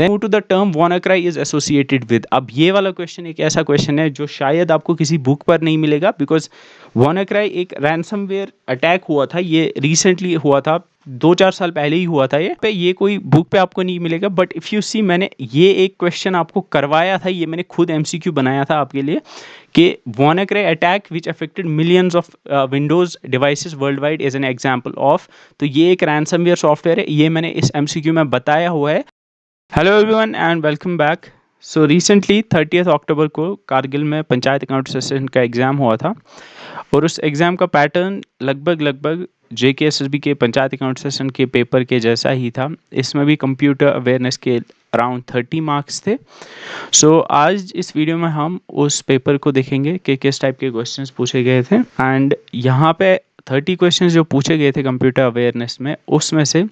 Then to the term WannaCry is associated with. अब ये वाला क्वेश्चन एक ऐसा क्वेश्चन है जो शायद आपको किसी बुक पर नहीं मिलेगा, बिकॉज WannaCry एक रैंसमवेयर अटैक हुआ था, ये रिसेंटली हुआ था, 2-4 साल पहले ही हुआ था। ये कोई बुक पे आपको नहीं मिलेगा, बट इफ़ यू सी मैंने ये एक क्वेश्चन आपको करवाया था, ये मैंने खुद MCQ बनाया था आपके लिए कि WannaCry attack which affected millions of Windows devices world wide is an example of. तो ये एक रैंसमवेयर सॉफ्टवेयर है, ये मैंने इस MCQ में बताया हुआ है। Hello everyone and welcome back. So recently 30 अक्टूबर को कारगिल में पंचायत अकाउंट सेशन का एग्ज़ाम हुआ था, और उस एग्ज़ाम का पैटर्न लगभग JKSSB के पंचायत अकाउंट सेशन के पेपर के जैसा ही था। इसमें भी कंप्यूटर अवेयरनेस के अराउंड 30 मार्क्स थे। सो आज इस वीडियो में हम उस पेपर को देखेंगे कि किस टाइप के क्वेश्चंस पूछे गए थे, एंड यहाँ पे 30 क्वेश्चंस जो पूछे गए थे कंप्यूटर अवेयरनेस में, उसमें से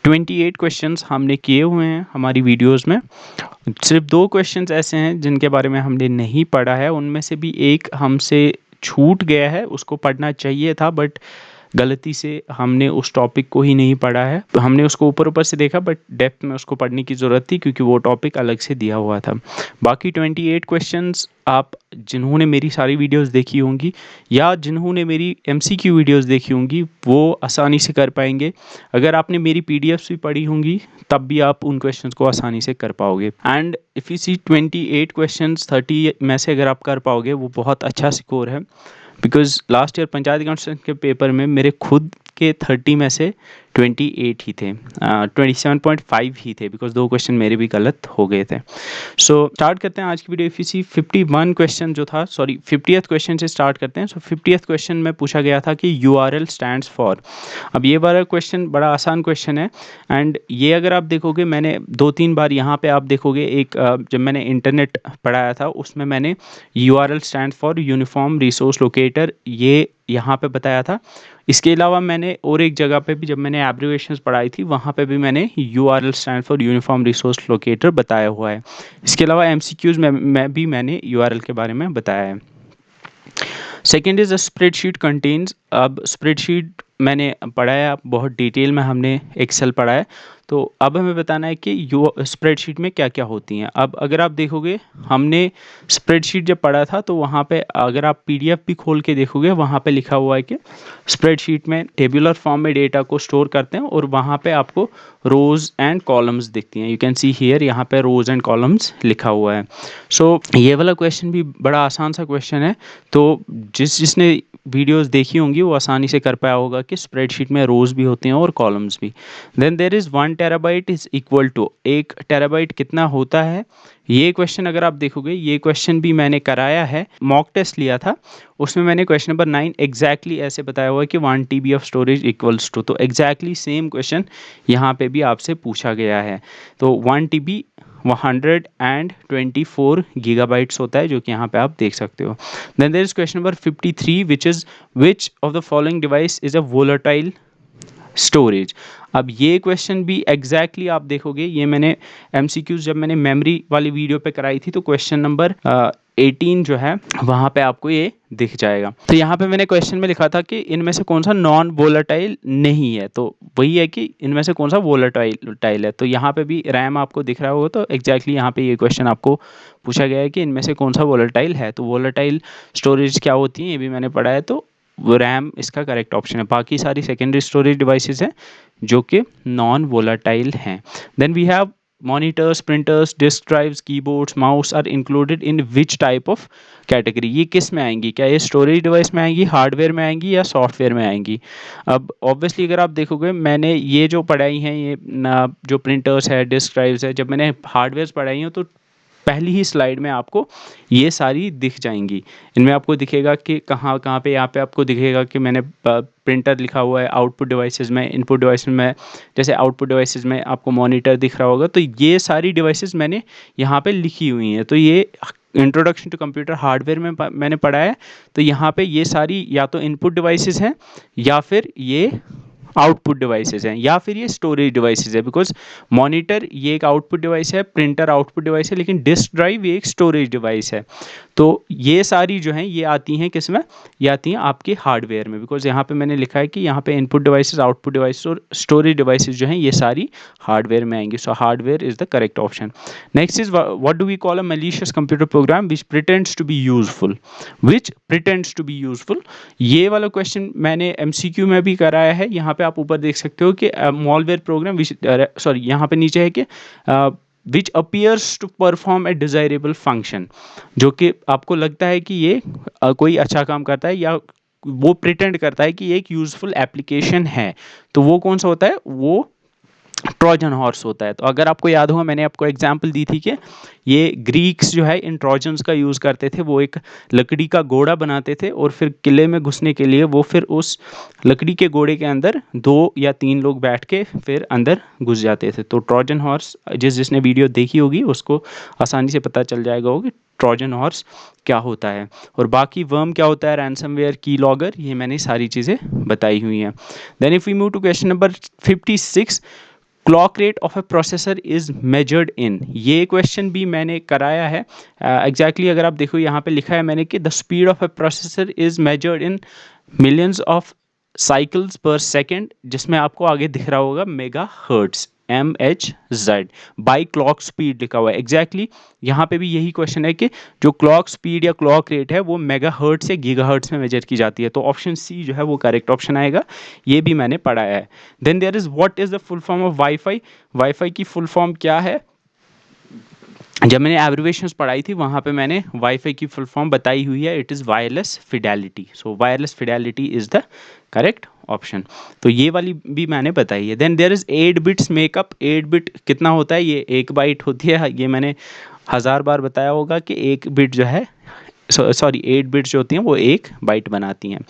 28 क्वेश्चंस हमने किए हुए हैं हमारी वीडियोस में। सिर्फ 2 क्वेश्चंस ऐसे हैं जिनके बारे में हमने नहीं पढ़ा है, उनमें से भी एक हमसे छूट गया है, उसको पढ़ना चाहिए था बट गलती से हमने उस टॉपिक को ही नहीं पढ़ा है। तो हमने उसको ऊपर से देखा, बट डेप्थ में उसको पढ़ने की ज़रूरत थी क्योंकि वो टॉपिक अलग से दिया हुआ था। बाकी 28 क्वेश्चंस आप जिन्होंने मेरी सारी वीडियोस देखी होंगी या जिन्होंने मेरी MCQ वीडियोस देखी होंगी वो आसानी से कर पाएंगे। अगर आपने मेरी PDFs भी पढ़ी होंगी तब भी आप उन क्वेश्चंस को आसानी से कर पाओगे। And if you see 28 questions 30 में से अगर आप कर पाओगे वो बहुत अच्छा स्कोर है, because last year panchayat account के पेपर में मेरे खुद के 30 में से 28 ही थे, 27.5 ही थे, बिकॉज 2 क्वेश्चन मेरे भी गलत हो गए थे। सो स्टार्ट करते हैं आज की वीडियो। इसी 51 क्वेश्चन जो था, सॉरी 50th क्वेश्चन से स्टार्ट करते हैं। सो 50th क्वेश्चन में पूछा गया था कि URL स्टैंड्स फॉर। अब ये वाला क्वेश्चन बड़ा आसान क्वेश्चन है, एंड ये अगर आप देखोगे मैंने 2-3 बार यहाँ पे आप देखोगे एक जब मैंने इंटरनेट पढ़ाया था उसमें मैंने URL stand for uniform resource locator ये यहाँ पे बताया था। इसके अलावा मैंने और एक जगह पे भी जब मैंने एब्रिविएशंस पढ़ाई थी वहाँ पे भी मैंने URL stand for uniform resource locator बताया हुआ है। इसके अलावा MCQs में भी मैंने URL के बारे में बताया है। Second is a spreadsheet contains. अब स्प्रेडशीट मैंने पढ़ाया बहुत डिटेल में, हमने एक्सेल पढ़ा है, तो अब हमें बताना है कि स्प्रेडशीट में क्या क्या होती हैं। अब अगर आप देखोगे हमने स्प्रेडशीट जब पढ़ा था तो वहाँ पे अगर आप PDF भी खोल के देखोगे वहाँ पे लिखा हुआ है कि स्प्रेडशीट में टेबुलर फॉर्म में डेटा को स्टोर करते हैं और वहाँ पे आपको रोज़ एंड कॉलम्स दिखती हैं। यू कैन सी हियर, यहाँ पे रोज़ एंड कॉलम्स लिखा हुआ है। सो ये वाला क्वेश्चन भी बड़ा आसान सा क्वेश्चन है, तो जिसने वीडियोस देखी होंगी वो आसानी से कर पाया होगा कि स्प्रेडशीट में रोज़ भी होते हैं और कॉलम्स भी। Then there is 1 terabyte is equal to, 1 terabyte कितना होता है। ये क्वेश्चन अगर आप देखोगे, ये क्वेश्चन भी मैंने कराया है, मॉक टेस्ट लिया था, उसमें मैंने क्वेश्चन नंबर 9 एग्जैक्टली ऐसे बताया हुआ है कि 1 TB of storage equals to, तो एग्जैक्टली सेम क्वेश्चन यहाँ पे भी आपसे पूछा गया है। तो 1 TB 124 गीगाबाइट्स होता है, जो कि यहाँ पे आप देख सकते हो। Then there is question number 53 which of the following device is a volatile storage. अब ये क्वेश्चन भी एग्जैक्टली आप देखोगे, ये मैंने MCQs जब मैंने मेमोरी वाली वीडियो पे कराई थी तो क्वेश्चन नंबर 18 जो है वहाँ पे आपको ये दिख जाएगा। तो यहाँ पे मैंने क्वेश्चन में लिखा था कि इनमें से कौन सा नॉन वोलेटाइल नहीं है, तो वही है कि इनमें से कौन सा वोलेटाइल है। तो यहाँ पे भी रैम आपको दिख रहा होगा, तो एग्जैक्टली यहाँ पे ये क्वेश्चन आपको पूछा गया है कि इनमें से कौन सा वोलेटाइल है। तो वोलेटाइल स्टोरेज क्या होती है ये भी मैंने पढ़ा है, तो वो रैम इसका करेक्ट ऑप्शन है। बाकी सारी सेकेंडरी स्टोरेज डिवाइसेस हैं जो कि नॉन वोलेटाइल हैं। Then we have monitors, printers, disk drives, keyboards, mouse are included in which type of category. ये किस में आएंगी, क्या ये स्टोरेज डिवाइस में आएंगी, हार्डवेयर में आएंगी या सॉफ्टवेयर में आएंगी। अब ऑब्वियसली अगर आप देखोगे मैंने ये जो पढ़ाई हैं, ये जो प्रिंटर्स है, डिस्क ड्राइव्स है, जब मैंने हार्डवेयर पढ़ाई हैं तो पहली ही स्लाइड में आपको ये सारी दिख जाएंगी। इनमें आपको दिखेगा कि कहाँ कहाँ पे, यहाँ पे आपको दिखेगा कि मैंने प्रिंटर लिखा हुआ है, आउटपुट डिवाइसेस में, इनपुट डिवाइसेस में, जैसे आउटपुट डिवाइसेस में आपको मॉनिटर दिख रहा होगा, तो ये सारी डिवाइसेस मैंने यहाँ पे लिखी हुई हैं। तो ये इंट्रोडक्शन टू कंप्यूटर हार्डवेयर में मैंने पढ़ा है, तो यहाँ पे ये सारी या तो इनपुट डिवाइसेस हैं या फिर ये आउटपुट डिवाइसेस हैं, या फिर ये स्टोरेज डिवाइसेस है, बिकॉज मॉनिटर ये एक आउटपुट डिवाइस है, प्रिंटर आउटपुट डिवाइस है, लेकिन डिस्क ड्राइव ये एक स्टोरेज डिवाइस है। तो ये सारी जो हैं ये आती हैं किस में, ये आती हैं आपके हार्डवेयर में, बिकॉज यहाँ पे मैंने लिखा है कि यहाँ पे इनपुट डिवाइसेस, आउटपुट डिवाइसेस और स्टोरेज डिवाइसेस जो हैं ये सारी हार्डवेयर में आएंगी। So hardware is the correct option. Next is what do we call a malicious computer program which pretends to be useful, which pretends to be useful. ये वाला question मैंने एमसीक्यू में भी कराया है। यहाँ पे आप ऊपर देख सकते हो कि मॉलवेयर प्रोग्राम विच, सॉरी यहाँ पे नीचे है कि which appears to perform a desirable function, जो कि आपको लगता है कि ये कोई अच्छा काम करता है या वो प्रिटेंड करता है कि ये एक यूजफुल एप्लीकेशन है। तो वो कौन सा होता है, वो ट्रोजन हॉर्स होता है। तो अगर आपको याद होगा मैंने आपको एग्जांपल दी थी कि ये ग्रीक्स जो है इन ट्रोजन्स का यूज़ करते थे, वो एक लकड़ी का घोड़ा बनाते थे और फिर किले में घुसने के लिए वो फिर उस लकड़ी के घोड़े के अंदर 2 या 3 लोग बैठ के फिर अंदर घुस जाते थे। तो ट्रोजन हॉर्स जिसने वीडियो देखी होगी उसको आसानी से पता चल जाएगा होगा कि ट्रोजन हॉर्स क्या होता है। और बाकी वर्म क्या होता है, रैंसमवेयर, की लॉगर, ये मैंने सारी चीज़ें बताई हुई हैं। Then if we move to question number 56, clock rate of a processor is measured in. ये क्वेश्चन भी मैंने कराया है एग्जैक्टली। अगर आप देखो यहाँ पे लिखा है मैंने कि the speed of a processor is measured in millions of cycles per second, जिसमें आपको आगे दिख रहा होगा mega hertz, MHz by clock speed लिखा हुआ है। एग्जैक्टली यहाँ पे भी यही क्वेश्चन है कि जो क्लॉक स्पीड या क्लॉक रेट है वो मेगा हर्ट्स या गीगा हर्ट्स में मेजर की जाती है। तो ऑप्शन सी जो है वो करेक्ट ऑप्शन आएगा। ये भी मैंने पढ़ाया है। Then there is what is the full form of WiFi. WiFi की फुल फॉर्म क्या है, जब मैंने एब्रिवेशंस पढ़ाई थी वहाँ पे मैंने वाईफाई की फुल फॉर्म बताई हुई है, it is wireless fidelity. So wireless fidelity is the correct option. तो ये वाली भी मैंने बताई है। Then there is 8 bits make up. 8 bit कितना होता है, ये 1 बाइट होती है। ये मैंने 1000 बार बताया होगा कि 1 बिट जो है, सॉरी 8 बिट्स जो होती हैं वो 1 बाइट बनाती हैं।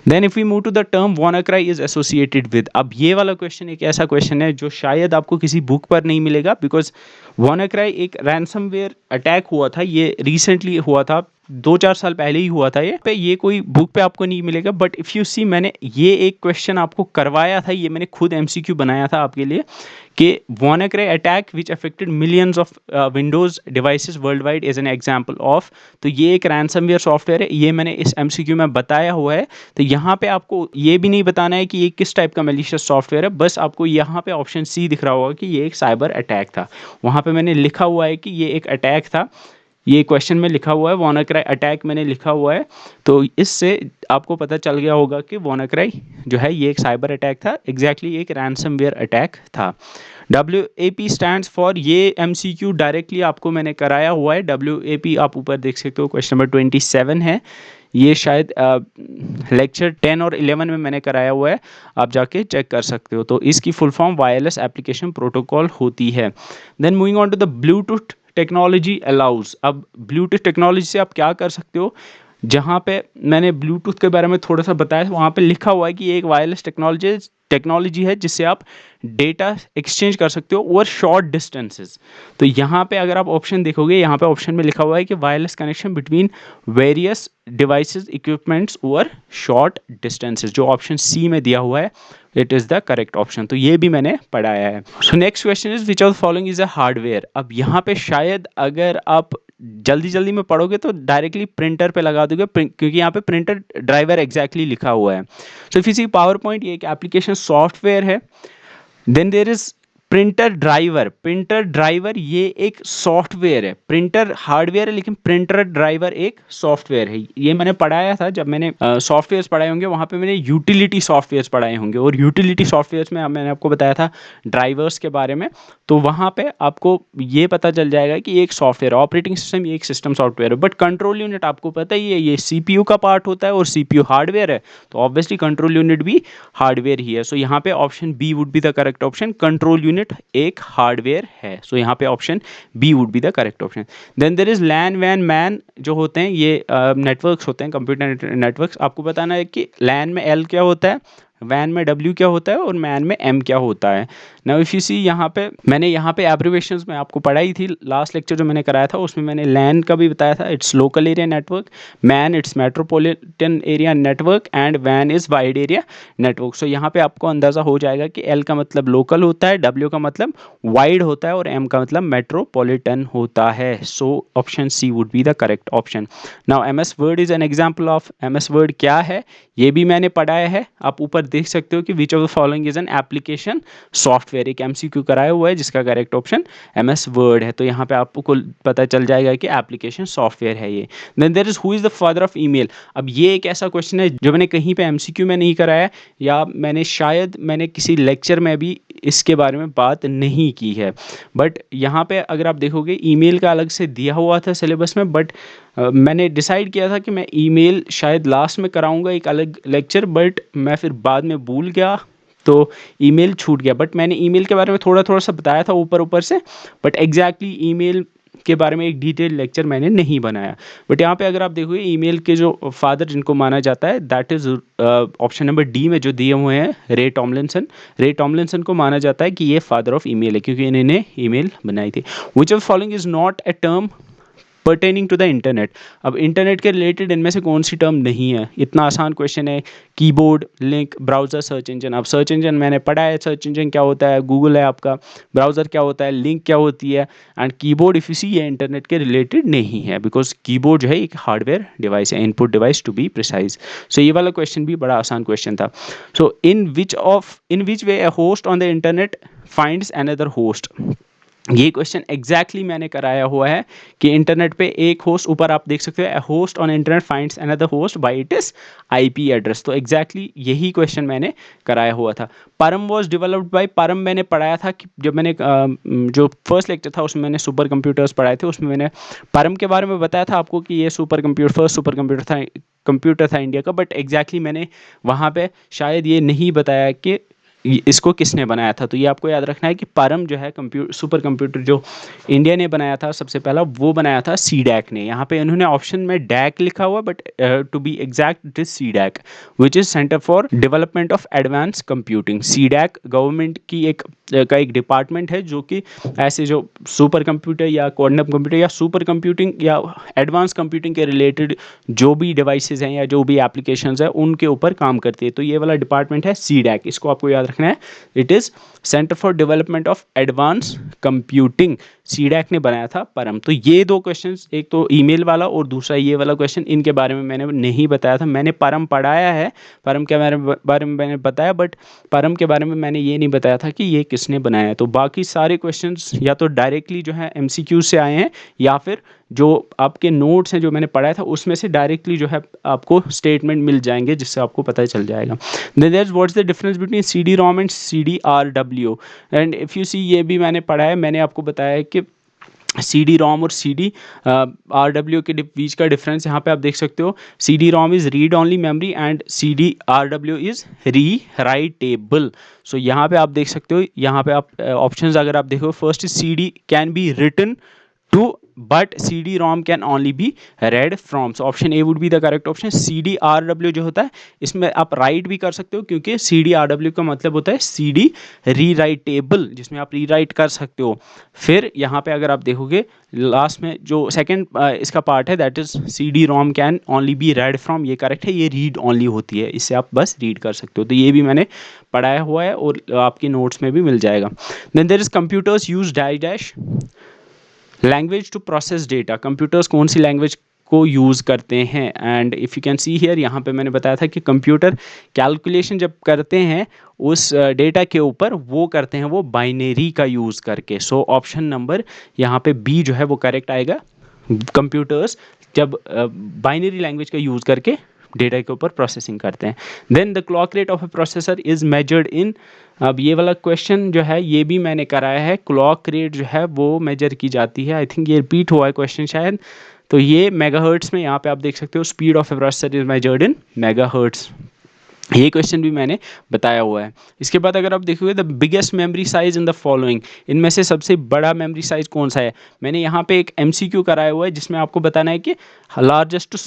Then if we move to the term WannaCry is associated with. अब ये वाला क्वेश्चन एक ऐसा क्वेश्चन है जो शायद आपको किसी बुक पर नहीं मिलेगा, बिकॉज WannaCry एक रैंसमवेयर अटैक हुआ था, ये रिसेंटली हुआ था, 2-4 साल पहले ही हुआ था। ये कोई बुक पे आपको नहीं मिलेगा। बट इफ़ यू सी, मैंने ये एक क्वेश्चन आपको करवाया था, ये मैंने खुद MCQ बनाया था आपके लिए कि WannaCry attack which affected millions of Windows devices world wide is an example of. तो ये एक रैंसमवेयर सॉफ्टवेयर है, ये मैंने इस MCQ में बताया हुआ है। तो यहाँ पे आपको ये भी नहीं बताना है कि ये किस टाइप का मैलिशियस सॉफ्टवेयर है, बस आपको यहाँ पे ऑप्शन सी दिख रहा होगा कि ये एक साइबर अटैक था। वहाँ पे मैंने लिखा हुआ है कि ये एक अटैक था, ये क्वेश्चन में लिखा हुआ है WannaCry अटैक मैंने लिखा हुआ है। तो इससे आपको पता चल गया होगा कि WannaCry जो है ये एक साइबर अटैक था, एग्जैक्टली एक रैंसमवेयर अटैक था। WAP स्टैंड्स फॉर, ये MCQ डायरेक्टली आपको मैंने कराया हुआ है। WAP आप ऊपर देख सकते हो, क्वेश्चन नंबर 27 है। ये शायद लेक्चर 10 और 11 में मैंने कराया हुआ है, आप जाके चेक कर सकते हो। तो इसकी full form wireless application protocol होती है। Then moving on to the Bluetooth technology allows. अब ब्लूटूथ टेक्नोलॉजी से आप क्या कर सकते हो, जहाँ पे मैंने ब्लूटूथ के बारे में थोड़ा सा बताया, वहाँ पे लिखा हुआ है कि ये एक वायरलेस टेक्नोलॉजी है जिससे आप डेटा एक्सचेंज कर सकते हो ओवर शॉर्ट डिस्टेंसेस। तो यहाँ पे अगर आप ऑप्शन देखोगे, यहाँ पे ऑप्शन में लिखा हुआ है कि wireless connection between various devices equipments over short distances, जो ऑप्शन सी में दिया हुआ है, it is the correct option. तो ये भी मैंने पढ़ाया है। So next question is which of the following is a hardware. अब यहाँ पे शायद अगर आप जल्दी जल्दी में पढ़ोगे तो डायरेक्टली प्रिंटर पे लगा दोगे, क्योंकि यहाँ पे प्रिंटर ड्राइवर एग्जैक्टली लिखा हुआ है। So if you see power point, ये एक एप्लीकेशन सॉफ्टवेयर है। Then there is printer driver. Printer driver ये एक सॉफ्टवेयर है, प्रिंटर हार्डवेयर है लेकिन प्रिंटर ड्राइवर एक सॉफ्टवेयर है। ये मैंने पढ़ाया था, जब मैंने सॉफ्टवेयर्स पढ़ाए होंगे वहाँ पे मैंने यूटिलिटी सॉफ्टवेयर्स पढ़ाए होंगे, और यूटिलिटी सॉफ्टवेयर्स में मैंने आपको बताया था ड्राइवर्स के बारे में। तो वहाँ पे आपको ये पता चल जाएगा कि एक सॉफ्टवेयर ऑपरेटिंग सिस्टम, ये एक सिस्टम सॉफ्टवेयर है। बट कंट्रोल यूनिट आपको पता ही है, ये CPU का पार्ट होता है और CPU हार्डवेयर है, तो ऑब्वियसली कंट्रोल यूनिट भी हार्डवेयर ही है। सो यहाँ पे option B would be the correct option, control unit एक हार्डवेयर है। सो यहाँ पे option B would be the correct option. Then there is LAN वैन मैन, जो होते हैं ये नेटवर्क्स होते हैं, कंप्यूटर नेटवर्क्स। आपको बताना है कि लैन में एल क्या होता है, वैन में W क्या होता है और मैन में M क्या होता है। नाउ इफ़ यू सी यहाँ पे मैंने यहाँ पे एब्रिवेशंस में आपको पढ़ाई थी, लास्ट लेक्चर जो मैंने कराया था उसमें मैंने लैन का भी बताया था, it's local area network, MAN it's metropolitan area network and वैन is wide area network. So यहाँ पे आपको अंदाज़ा हो जाएगा कि L का मतलब लोकल होता है, W का मतलब वाइड होता है और M का मतलब मेट्रोपॉलिटन होता है। So option C would be the correct option. Now MS word is an example of, MS word क्या है ये भी मैंने पढ़ाया है, आप ऊपर देख सकते हो कि विच of the following is an application software, एक MCQ कराया हुआ है जिसका करेक्ट ऑप्शन MS वर्ड है। तो यहाँ पे आपको पता चल जाएगा कि एप्लीकेशन सॉफ्टवेयर है ये। Then there is who is the father of email. अब ये एक ऐसा क्वेश्चन है जो मैंने कहीं पे MCQ में नहीं कराया, या मैंने किसी लेक्चर में भी इसके बारे में बात नहीं की है, बट यहाँ पे अगर आप देखोगे ईमेल का अलग से दिया हुआ था सिलेबस में, बट मैंने डिसाइड किया था कि मैं ईमेल शायद लास्ट में कराऊंगा एक अलग लेक्चर, बट मैं फिर बाद में भूल गया तो ईमेल छूट गया। बट मैंने ईमेल के बारे में थोड़ा थोड़ा सा बताया था ऊपर ऊपर से, बट एग्जैक्टली ईमेल के बारे में एक डिटेल लेक्चर मैंने नहीं बनाया। बट यहाँ पे अगर आप देखोगे ईमेल के जो फादर जिनको माना जाता है that is option number D में जो दिए हुए हैं रे टॉमलिंसन को माना जाता है कि ये फादर ऑफ ईमेल है क्योंकि इन्होंने ईमेल बनाई थी। Which of following is not a term pertaining to the internet. अब इंटरनेट के रिलेटेड इनमें से कौन सी टर्म नहीं है, इतना आसान क्वेश्चन है। Keyboard, link, browser, search engine. अब सर्च इंजन मैंने पढ़ा है, सर्च इंजन क्या होता है, गूगल है आपका, ब्राउज़र क्या होता है, लिंक क्या होती है, and keyboard if you see ये इंटरनेट के रिलेटेड नहीं है बिकॉज कीबोर्ड जो है एक हार्डवेयर डिवाइस है, input device to be precise. So ये वाला क्वेश्चन भी बड़ा आसान क्वेश्चन था। So in which way a host on the internet finds another host. ये क्वेश्चन एग्जैक्टली मैंने कराया हुआ है कि इंटरनेट पे एक होस्ट, ऊपर आप देख सकते हो a host on internet finds another host by its IP address. तो एग्जैक्टली यही क्वेश्चन मैंने कराया हुआ था। परम वाज डेवलप्ड बाय, परम मैंने पढ़ाया था कि जब मैंने जो फर्स्ट लेक्चर था उसमें मैंने सुपर कंप्यूटर्स पढ़ाए थे, उसमें मैंने परम के बारे में बताया था आपको कि ये फर्स्ट सुपर कंप्यूटर था इंडिया का। बट एग्जैक्टली मैंने वहाँ पे शायद ये नहीं बताया कि इसको किसने बनाया था। तो ये आपको याद रखना है कि परम जो है सुपर कंप्यूटर जो इंडिया ने बनाया था सबसे पहला, वो बनाया था CDAC ने। यहाँ पे इन्होंने ऑप्शन में डैक लिखा हुआ, but to be exact it is CDAC which is centre for development of advance computing. CDAC government की एक डिपार्टमेंट है जो कि ऐसे जो सुपर कंप्यूटर या क्वांटम कंप्यूटर या सुपर कंप्यूटिंग या एडवांस कंप्यूटिंग के रिलेटेड जो भी डिवाइसेज हैं या जो भी एप्लीकेशंस हैं उनके ऊपर काम करती है। तो ये वाला डिपार्टमेंट है CDAC, इसको आपको याद रखना है। It is centre for development of advance computing, CDAC ने बनाया था परम। तो ये दो क्वेश्चंस, एक तो ईमेल वाला और दूसरा ये वाला क्वेश्चन, इनके बारे में मैंने नहीं बताया था। मैंने परम पढ़ाया है, परम के बारे में मैंने बताया, बट परम के बारे में मैंने ये नहीं बताया था कि ये किसने बनाया है। तो बाकी सारे क्वेश्चंस या तो डायरेक्टली जो है MCQ से आए हैं या फिर जो आपके नोट्स हैं जो मैंने पढ़ाया था उसमें से डायरेक्टली जो है आपको स्टेटमेंट मिल जाएंगे जिससे आपको पता चल जाएगा। Then there what's the difference between CD-ROM and CD-RW। And if you see ये भी मैंने पढ़ा है, मैंने आपको बताया है कि CD-ROM और CD-RW के बीच का डिफरेंस यहाँ पे आप देख सकते हो। CD-ROM is read only memory and CD-RW is री राइटेबल। सो यहाँ पे आप देख सकते हो, यहाँ पे आप ऑप्शंस अगर आप देखो, first is CD can be written to but CD-ROM can only be read from. So option A would be the correct option. CD-RW जो होता है इसमें आप राइट भी कर सकते हो क्योंकि CD-RW का मतलब होता है CD री राइटेबल, जिसमें आप री राइट कर सकते हो। फिर यहाँ पे अगर आप देखोगे लास्ट में जो सेकंड इसका पार्ट है that is CD-ROM can only be read from, ये करेक्ट है, ये रीड ओनली होती है, इससे आप बस रीड कर सकते हो। तो ये भी मैंने पढ़ाया हुआ है और आपकी नोट्स में भी मिल जाएगा। Then there is computers use dash language to process data. Computers कौन सी लैंग्वेज को यूज़ करते हैं, and if you can see here, यहाँ पे मैंने बताया था कि कंप्यूटर कैलकुलेशन जब करते हैं उस डेटा के ऊपर वो करते हैं वो बाइनरी का यूज़ करके। सो ऑप्शन नंबर यहाँ पे बी जो है वो करेक्ट आएगा। कंप्यूटर्स जब बाइनरी लैंग्वेज का यूज़ करके डेटा के ऊपर प्रोसेसिंग करते हैं। Then the clock rate of a processor is measured in. अब ये वाला क्वेश्चन जो है ये भी मैंने कराया है, क्लॉक रेट जो है वो मेजर की जाती है, आई थिंक ये रिपीट हुआ है क्वेश्चन शायद। तो ये मेगाहर्ट्स में, यहाँ पे आप देख सकते हो speed of a processor is measured in megahertz, ये क्वेश्चन भी मैंने बताया हुआ है। इसके बाद अगर आप देखोगे the biggest memory size in the following, इनमें से सबसे बड़ा मेमोरी साइज कौन सा है। मैंने यहाँ पे एक MCQ कराया हुआ है जिसमें आपको बताना है कि largest to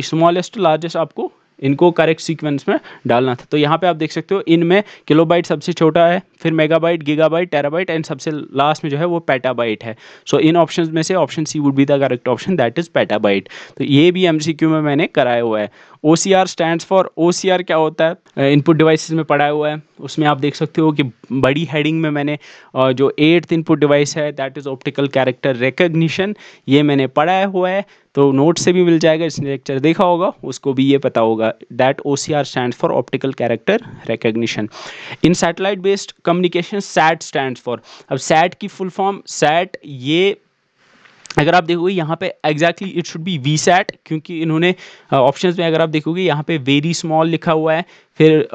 smallest to largest आपको इनको करेक्ट सीक्वेंस में डालना था। तो यहाँ पे आप देख सकते हो इनमें किलोबाइट सबसे छोटा है, फिर मेगाबाइट, गीगाबाइट, टेराबाइट एंड सबसे लास्ट में जो है वो पेटाबाइट है। सो इन ऑप्शंस में से option C would be the correct option, that is petabyte. तो ये भी एमसीक्यू में मैंने कराया हुआ है। OCR स्टैंड्स फॉर, OCR क्या होता है, इनपुट डिवाइसेस में पढ़ाया हुआ है। उसमें आप देख सकते हो कि बड़ी हेडिंग में मैंने जो 8th इनपुट डिवाइस है that is optical character recognition, ये मैंने पढ़ाया हुआ है। तो नोट से भी मिल जाएगा, इसने लेक्चर देखा होगा उसको भी ये पता होगा, that OCR stands for optical character recognition. In satellite based communication SAT stands for, अब सैट की फुल फॉर्म सैट, ये अगर आप देखोगे यहाँ पे exactly it should be V SAT, क्योंकि इन्होंने ऑप्शंस में अगर आप देखोगे यहाँ पे वेरी स्मॉल लिखा हुआ है, फिर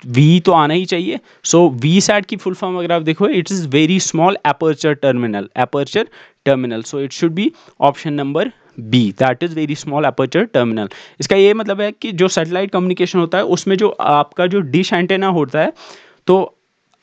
वी तो आना ही चाहिए। सो वी सैट की फुल फॉर्म अगर आप देखो, it is very small aperture terminal, aperture terminal. So it should be option number B, that is very small aperture terminal. इसका ये मतलब है कि जो सैटेलाइट कम्युनिकेशन होता है उसमें जो आपका जो डिश एंटेना होता है, तो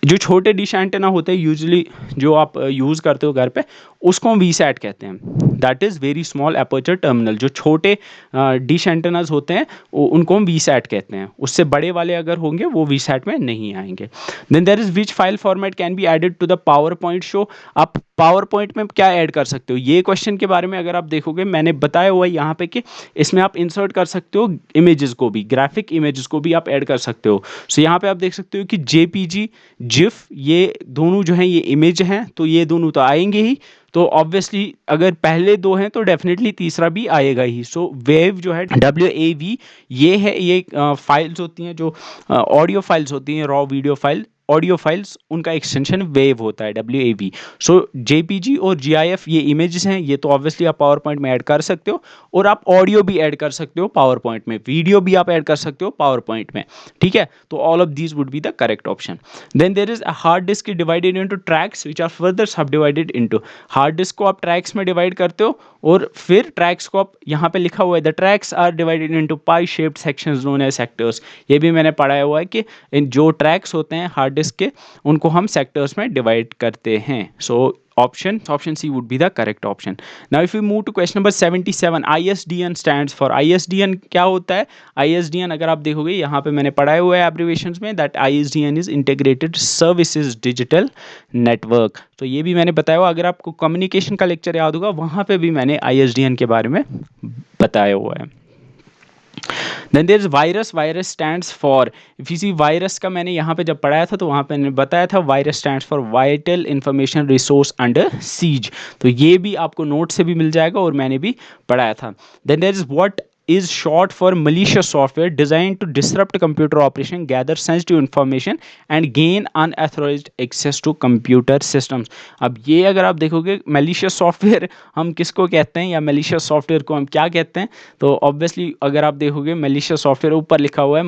जो छोटे डिश एंटेना होते हैं यूजुअली जो आप यूज़ करते हो घर पे, उसको हम वी सैट कहते हैं, that is very small aperture terminal. जो छोटे डिश एंटेनाज होते हैं उनको हम वी सैट कहते हैं, उससे बड़े वाले अगर होंगे वो वी सैट में नहीं आएंगे। Then there is which file format can be added to the PowerPoint show, आप पावर पॉइंट में क्या ऐड कर सकते हो, ये क्वेश्चन के बारे में अगर आप देखोगे मैंने बताया हुआ है यहाँ पे कि इसमें आप इंसर्ट कर सकते हो इमेजेस को भी, ग्राफिक इमेजेस को भी आप ऐड कर सकते हो। सो यहाँ पे आप देख सकते हो कि JPG, जिफ, ये दोनों जो हैं ये इमेज हैं, तो ये दोनों तो आएंगे ही। तो ऑब्वियसली अगर पहले दो हैं तो डेफिनेटली तीसरा भी आएगा ही। सो वेव जो है WAV, ये है, ये फाइल्स होती हैं जो ऑडियो फाइल्स होती हैं, raw video file, audio files, उनका एक्सटेंशन वेव होता है WAV। सो JPG और GIF ये इमेजेस हैं, ये तो ऑब्वियसली आप पावर पॉइंट में ऐड कर सकते हो, और आप ऑडियो भी ऐड कर सकते हो पावर पॉइंट में, वीडियो भी आप ऐड कर सकते हो पावर पॉइंट में, ठीक है। तो all of these would be the correct option. Then there is a hard disk divided into tracks which are further subdivided into, hard disk को आप ट्रैक्स में डिवाइड करते हो, और फिर ट्रैक्स को आप, यहाँ पे लिखा हुआ है the tracks are divided into pie shaped sections known as sectors, ये भी मैंने पढ़ाया हुआ है कि इन जो ट्रैक्स होते हैं हार्ड डिस्क के, उनको हम सेक्टर्स में डिवाइड करते हैं। सो option C would be the correct option. Now if we move to question number 77, ISDN stands for, ISDN क्या होता है, ISDN अगर आप देखोगे यहाँ पे मैंने पढ़ाए हुए है abbreviations में, that ISDN is Integrated Services Digital Network। तो ये भी मैंने बताया हुआ, अगर आपको कम्युनिकेशन का लेक्चर याद होगा वहाँ पे भी मैंने ISDN के बारे में बताया हुआ है। Then there is virus, virus stands for, if you see virus का मैंने यहाँ पे जब पढ़ाया था तो वहाँ पे मैंने बताया था virus stands for vital information resource under seize, तो ये भी आपको नोट से भी मिल जाएगा और मैंने भी पढ़ाया था। Then there is what is short for malicious software designed to disrupt computer operation, gather sensitive information and gain unauthorized access to computer systems। अब ये अगर आप देखोगे malicious software हम किसको कहते हैं, या malicious software को हम क्या कहते हैं, तो obviously अगर आप देखोगे malicious software ऊपर लिखा हुआ है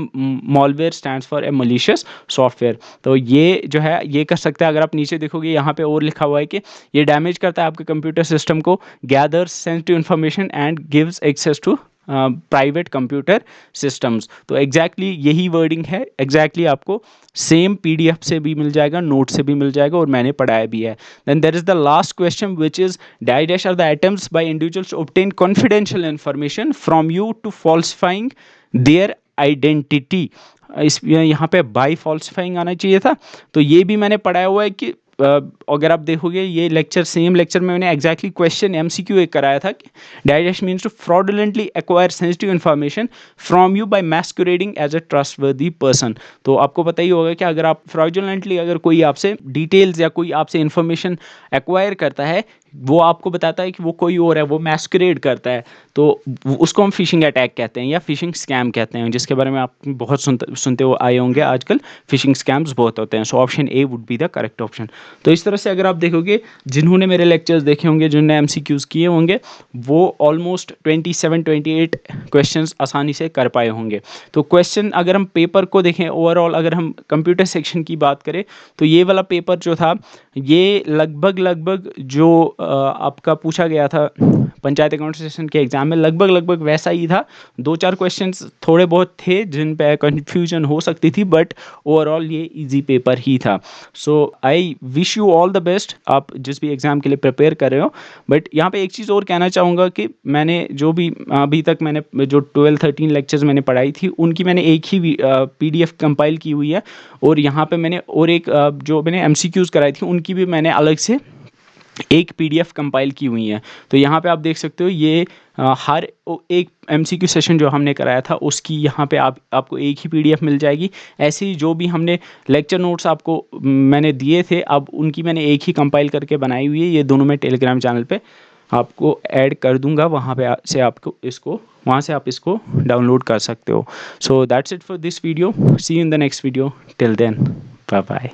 malware stands for a malicious software, तो ये जो है ये कर सकते हैं। अगर आप नीचे देखोगे यहाँ पे और लिखा हुआ है कि ये डैमेज करता है आपके कंप्यूटर सिस्टम को, gathers sensitive information and gives access to private computer systems. तो एग्जैक्टली यही वर्डिंग है, एग्जैक्टली आपको सेम PDF से भी मिल जाएगा, नोट से भी मिल जाएगा, और मैंने पढ़ाया भी है। Then there is the last question which is dash are the attempts by individuals to obtain confidential information from you to falsifying their identity. इस यहाँ पे बाय फॉल्सिफाइंग आना चाहिए था। तो ये भी मैंने पढ़ाया हुआ है कि अगर आप देखोगे ये लेक्चर, सेम लेक्चर में मैंने एग्जैक्टली क्वेश्चन MCQ एक कराया था कि digest means to fraudulently acquire sensitive information from you by masquerading as a trustworthy person. तो आपको पता ही होगा कि अगर आप फ्रॉडुलेंटली अगर कोई आपसे डिटेल्स या कोई आपसे इन्फॉर्मेशन एक्वायर करता है, वो आपको बताता है कि वो कोई और है, वो मैस्कुरेड करता है, तो उसको हम फिशिंग अटैक कहते हैं या फिशिंग स्कैम कहते हैं, जिसके बारे में आप बहुत सुनते हो आए होंगे आजकल, फिशिंग स्कैम्स बहुत होते हैं। So option A would be the correct option. तो इस तरह से अगर आप देखोगे जिन्होंने मेरे लेक्चर्स देखे होंगे, जिन्होंने MCQs किए होंगे, वो ऑलमोस्ट 27-28 क्वेश्चंस आसानी से कर पाए होंगे। तो क्वेश्चन अगर हम पेपर को देखें ओवरऑल, अगर हम कंप्यूटर सेक्शन की बात करें, तो ये वाला पेपर जो था ये लगभग जो आपका पूछा गया था पंचायत अकाउंट सेशन के एग्ज़ाम में लगभग वैसा ही था। 2-4 क्वेश्चंस थोड़े बहुत थे जिन पे कन्फ्यूजन हो सकती थी, बट ओवरऑल ये इजी पेपर ही था। So I wish you all the best, आप जिस भी एग्ज़ाम के लिए प्रिपेयर कर रहे हो। बट यहाँ पे एक चीज़ और कहना चाहूँगा कि मैंने जो भी अभी तक मैंने जो 12-13 लेक्चर्स मैंने पढ़ाई थी, उनकी मैंने एक ही PDF कंपाइल की हुई है, और यहाँ पे मैंने और एक जो मैंने MCQs कराई थी उनकी भी मैंने अलग से एक PDF कंपाइल की हुई है। तो यहाँ पे आप देख सकते हो, ये हर एक MCQ सेशन जो हमने कराया था उसकी यहाँ पे आपको एक ही PDF मिल जाएगी। ऐसे ही जो भी हमने लेक्चर नोट्स आपको मैंने दिए थे, अब उनकी मैंने एक ही कंपाइल करके बनाई हुई है। ये दोनों मैं टेलीग्राम चैनल पे आपको ऐड कर दूंगा, वहाँ पे से आपको इसको वहाँ से आप इसको डाउनलोड कर सकते हो। So that's it for this video, see you in the next video, till then bye bye.